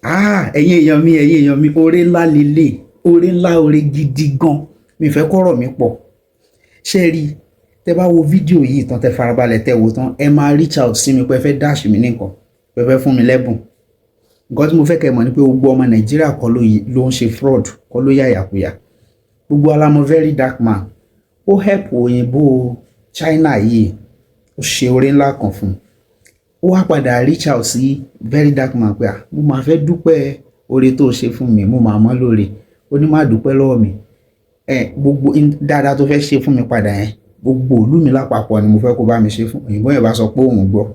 ẹ̀yin èèyàn mi, oore ńlá lélẹ̀, oore ńlá, oore gidi gan. Mi fẹ́ kọ́rọ̀ mi pọ̀. Ṣé rí, tẹ́ bá wo fídíò yìí tán, tẹ́ farabalẹ̀ tẹ́ wò tán, ẹ máa reach out sí mi pé ẹ fẹ́ dash mi nìkan, pé ẹ fẹ́ fún mi lẹ́bùn. Nǹkan tí mo fẹ́ kẹ́ mọ̀ ni pé gbogbo ọmọ Nàìjíríà kọ́ ló ń ṣe fraud, kọ́ ló yàyàkuyà. Gbogbo alamọ Verydarkman, ó help òyìnbó China yìí, ó ṣe oore ńlá kan fún un. Ó wá padà reach out sí Verydarkman pé mo máa fẹ́ dúpẹ́ oore tó ṣe fún mi, mo máa mọ́ lóore. Ó ní má dúpẹ́ lọ́wọ́ mi. Gbogbo dáadáa tó fẹ́ ṣe fún mi padà yẹn, gbogbo ìlú mi lápapọ̀ ni mo fẹ́ kó bá mi ṣe fún. Òyìnbó yẹn bá sọ pé òun gbọ́.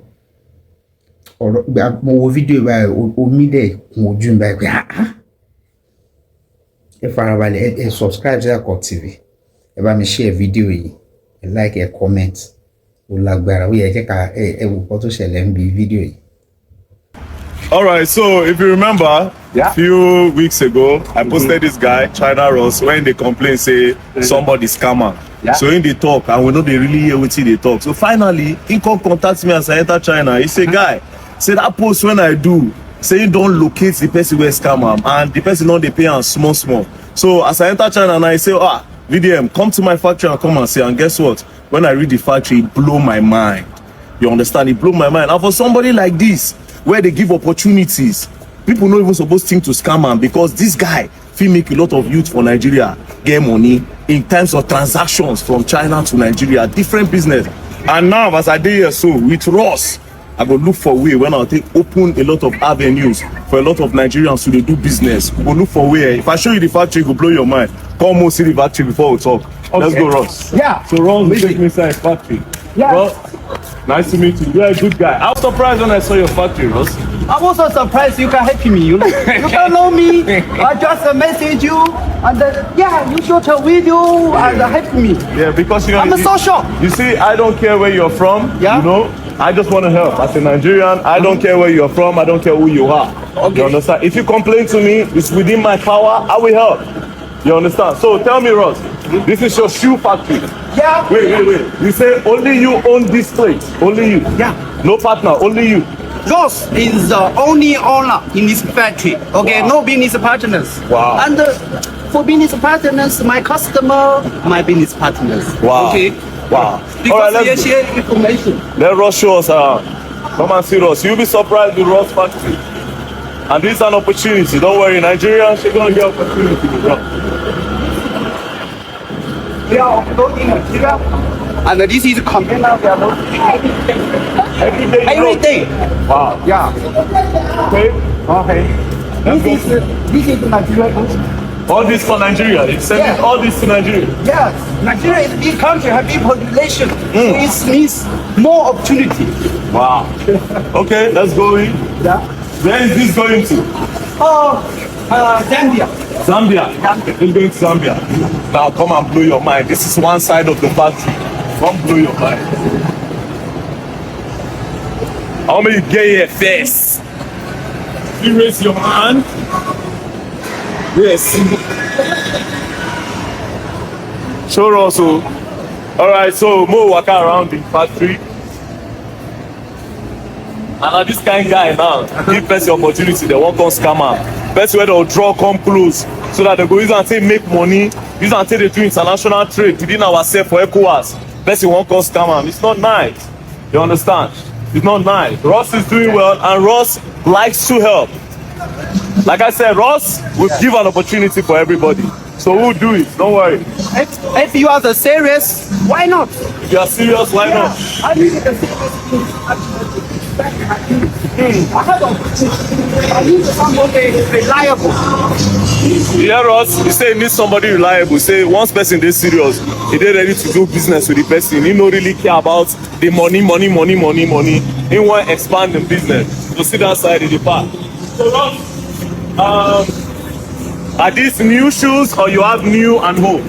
Mo wo fídíò báyìí, omi dẹ̀ kún ojú mi báyìí pé ẹ farabalẹ̀, ẹ subscribe sí Akọ TV, ẹ bá mi share fídíò yìí, ẹ like, ẹ comment. Ó lágbára, ó yẹ kí ẹ wò kó tó ṣẹlẹ̀ ń bi fídíò yìí. All right, so if you remember, a few weeks ago, I posted this guy, China Ross, when they complain, say somebody scammer. So in the talk, and we know they really hear what they talk. So finally, he come contact me as I enter China. He say, guy, say that post when I do, say you don't locate the person where scammer, and the person don't they pay am small. So as I enter China, and I say, VDM, come to my factory and come and see. And guess what? When I read the factory, it blow my mind. You understand? It blew my mind. And for somebody like this, where they give opportunities, people not even supposed to think to scam am, because this guy fit make a lot of youth for Nigeria get money in terms of transactions from China to Nigeria, different business. And now as I dey here so with Ross, I go look for way when I take open a lot of avenues for a lot of Nigerians to do business. We go look for way. If I show you the factory, it go blow your mind. Come on, see the factory before we talk. Okay. Let's go, Ross. Yeah. So Ross, take me inside factory. Yeah. Ross, nice to meet you. You're a good guy. I was surprised when I saw your factory, Ross. I'm also surprised you can help me. You can know me. I just message you and you shoot a video and help me. Yeah, because you know, I'm a social. You see, I don't care where you're from. Yeah. You know, I just want to help. As a Nigerian, I don't care where you're from. I don't care who you are. Okay. You understand? If you complain to me, it's within my power. I will help. You understand? So tell me, Ross, this is your shoe factory. Yeah. Wait. You say only you own this place. Only you. Yeah. No partner. Only you. Ross is the only owner in this factory. Okay, no business partners. Wow. And for business partners, my customer, my business partners. Wow. Okay. Wow. Because All right, we share information. Let Ross show us around. Come and see Ross. You'll be surprised with Ross factory. And this is an opportunity. Don't worry, Nigerians, you're going to get opportunity with Ross. We are uploading material, and this is container we are loading Every day. every day. Wow. Yeah. Okay. This is Nigeria. All this for Nigeria. It's sending all this to Nigeria. Yes, Nigeria is a big country, have big population. It means more opportunity. Wow. Okay, let's go in. Yeah. Where is this going to? Zambia. Zambia. It's going to Zambia. Now come and blow your mind. This is one side of the factory. Come blow your mind. How many get here first? You raise your hand. Yes. Show us. All right, so Mo walk around the factory. And now this kind of guy now, give person opportunity, they won't come scammer. Person where they'll draw, come close, so that they go use and say make money, use and say they do international trade within ourselves for ECOWAS. Person won't come scammer. It's not nice. You understand? It's not nice. Ross is doing well, and Ross likes to help. Like I said, Ross will give an opportunity for everybody. So we'll do it. Don't worry. If you are the serious, why not? If you are serious, why not? I need the serious. I need somebody reliable. Yeah, Ross, you say you need somebody reliable. Say once person is serious, he dey ready to do business with the person. He don't really care about the money. He want expand the business. So see that side of the park. So Ross, are these new shoes or you have new and old?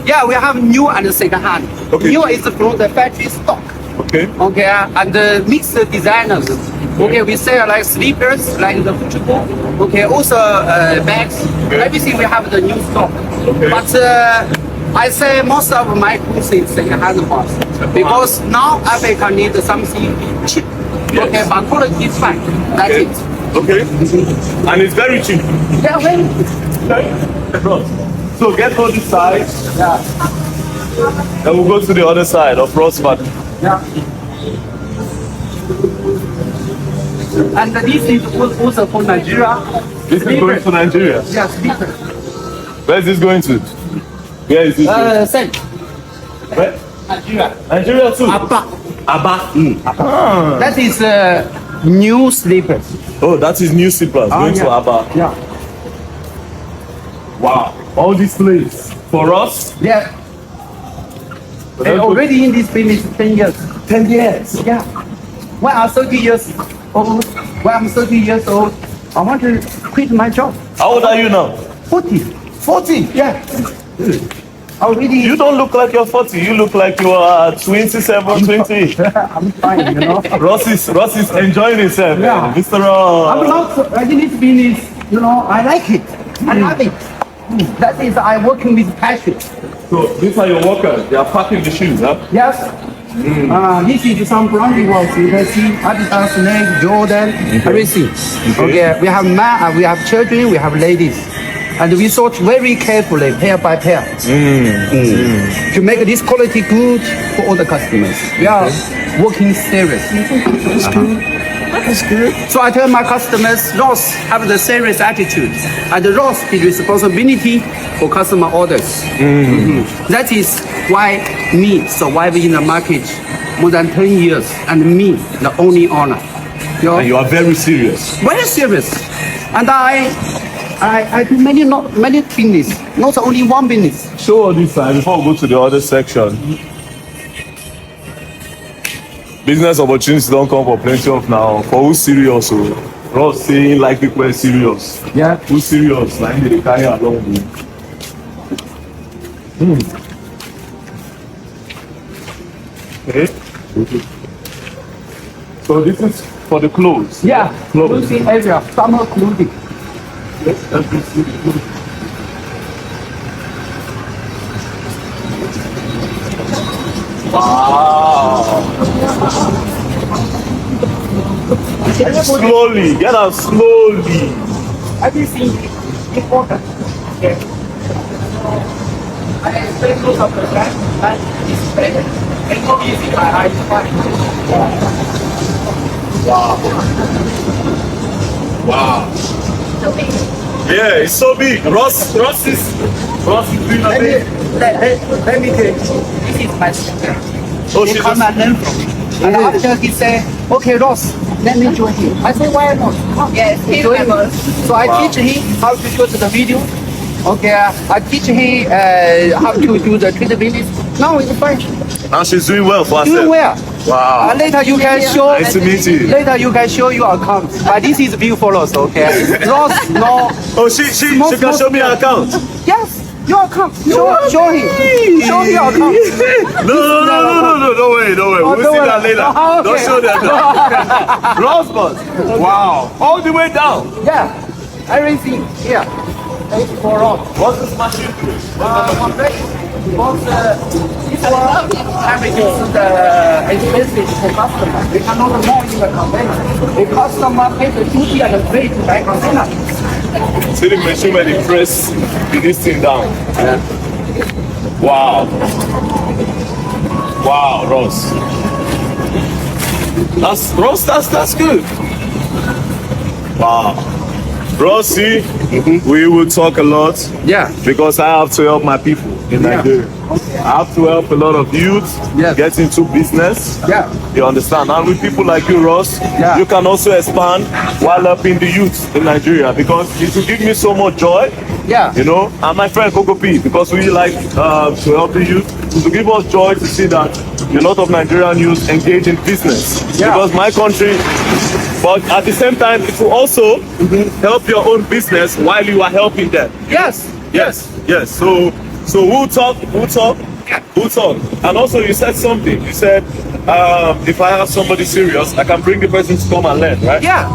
Yeah, we have new and second hand. Okay. New is from the factory stock. Okay. Okay, and the mixed designers. Okay, we sell like slippers, like the football. Okay, also bags. Okay. Everything we have the new stock. Okay. But I say most of my goods is second hand ones because now Africa needs something cheap. Yes. Okay, but quality is fine. That's Okay. it. Okay. And it's very cheap. Yeah, when? So get on this side. Yeah. Then we'll go to the other side of Ross Garden. Yeah. And this is also for Nigeria. This is going to Nigeria. Yeah, sleeper. Where is this going to? Where is this going? Same. Where? Nigeria. Nigeria too. Abba. Ah. That is new slippers. Oh, that is new slippers going to yeah. Abba. Yeah. Wow. All these places for us. Yeah. And already in this business 10 years. 10 years. Yeah. When I'm 30 years old, I want to quit my job. How old are you now? 40. 40. Yeah. Already. You don't look like you're 40. You look like you are 27, 20. I'm fine, you know. Ross is enjoying himself. Yeah. Mr. I'm not in this business, you know, I like it. I love it. That is, I'm working with passion. So these are your workers. They are packing the shoes, huh? Yes. This is some branding works. You can see Adidas, Nike, Jordan, everything. Okay. We have men, we have children, we have ladies. And we sort very carefully, pair by pair, to make this quality good for all the customers. We are working serious. That's good. That's good. So I tell my customers, Ross have the serious attitude, and Ross is responsibility for customer orders. That is why me surviving in the market more than 10 years, and me the only owner. And you are very serious. Very serious, and I do many business, not only one business. Show on this side before we go to the other section. Business opportunities don't come for plenty of now. For who's serious, so Ross saying like people are serious. Yeah. Who's serious? Like they carry along with. Okay. So this is for the clothes. Yeah, Clothes. clothing area, summer clothing. Yes, let me see. Wow. Slowly, get out slowly. Everything important. Okay. I explain most of the time, and it's better. It's not easy, I find. Wow. Yeah, it's so big. Ross is doing a bit. Let me tell you, this is my sister. Oh, He she's come and learn from me. And after he said, okay, Ross, let me join him. I said, why not? Come, Yes, he's join my me. boss. So I teach him how to shoot the video. Okay, I teach him how to do the Twitter business. Now it's fine. Now she's doing well for herself. Doing well. Wow. Later you can show. Nice to meet you. Later you can show your account. But this is view follows, okay? Ross, no. Oh, she can show me her account. Yes, your account. Show him. Show him your account. No, don't worry. We'll don't see worry. that later. Oh, okay. Don't show them that. Ross boss. Wow. All the way down. Yeah, everything here. Thank you for all. What's this machine doing? This one, everything is expensive for customer. We cannot more in the container. The customer pays the duty and the freight by container. See the machine where they press this thing down. Yeah. Wow. Wow, Ross. That's good. Wow. Ross, see, we will talk a lot. Yeah. Because I have to help my people in Nigeria. I have to help a lot of youth get into business. Yeah. You understand? And with people like you, Ross, you can also expand while helping the youth in Nigeria, because it will give me so much joy. Yeah. You know, and my friend Gbogbo P, because we like to help the youth, to give us joy to see that a lot of Nigerian youth engage in business. Yeah. Because my country, but at the same time, it will also help your own business while you are helping them. Yes. Yes. So we'll talk. And also you said something. You said if I have somebody serious, I can bring the person to come and learn, right? Yeah.